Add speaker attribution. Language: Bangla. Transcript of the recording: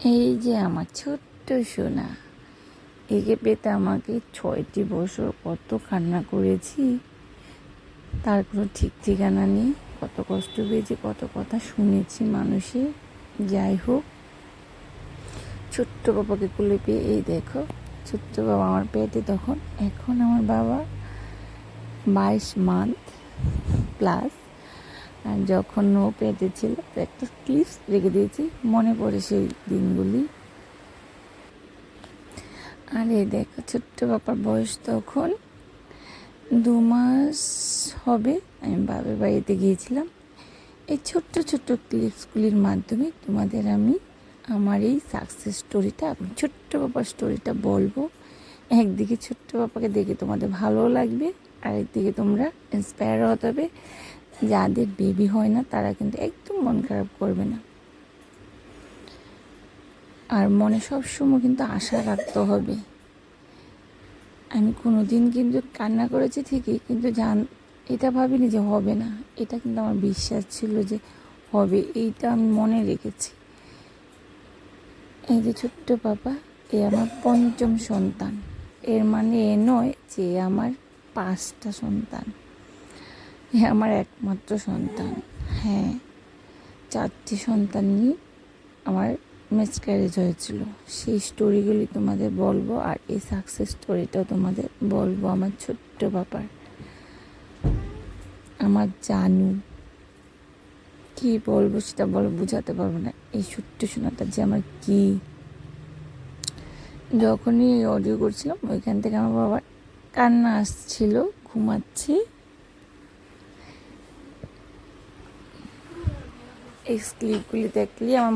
Speaker 1: এই যে আমার ছোট্ট সোনা, একে পেতে আমাকে 6টি বছর কত কান্না করেছি, তার কোনো ঠিক ঠিকানা নেই। কত কষ্ট পেয়েছি, কত কথা শুনেছি মানুষের। যাই হোক, ছোট্ট বাবাকে কোলে পেয়ে এই দেখো, ছোট্ট বাবা আমার পেটে তখন, এখন আমার বাবা 22 মান্থ প্লাস। আর যখন ও পেটে ছিল তো একটা ক্লিপস রেখে দিয়েছি, মনে পড়ে সেই দিনগুলি। আর এই দেখো, ছোট্ট বাবার বয়স তখন 2 মাস হবে। আমি বাবার বাড়িতে গিয়েছিলাম। এই ছোট্ট ছোট্ট ক্লিপসগুলির মাধ্যমে তোমাদের আমি আমার এই সাকসেস স্টোরিটা, আমি ছোট্ট বাবার স্টোরিটা বলবো। একদিকে ছোট্ট বাবাকে দেখে তোমাদের ভালোও লাগবে, আর একদিকে তোমরা ইন্সপায়ার হতে হবে। যাদের বেবি হয় না তারা কিন্তু একদম মন খারাপ করবে না, আর মনে সবসময় কিন্তু আশা রাখতে হবে। আমি কোনো দিন কিন্তু কান্না করেছি ঠিকই, কিন্তু এটা ভাবিনি যে হবে না। এটা কিন্তু আমার বিশ্বাস ছিল যে হবে, এইটা আমি মনে রেখেছি। এই যে ছোট্ট বাবা, এ আমার 5ম সন্তান। এর মানে এ নয় যে আমার 5টা সন্তান, এ আমার একমাত্র সন্তান। হ্যাঁ, 4টি সন্তান নিয়ে আমার মিসক্যারেজ হয়েছিল। সেই স্টোরিগুলি তোমাদের বলবো, আর এই সাকসেস স্টোরিটাও তোমাদের বলবো। আমার ছোট্ট বাবার, আমার জানু, কি বলবো সেটা বোঝাতে পারবো না। এই ছোট্ট সোনাটা যে আমার কি, যখনই অডিও করছিলাম ওইখান থেকে আমার বাবার কান্না আসছিল, ঘুমাচ্ছি। এই ক্লিপগুলি দেখলেই আমার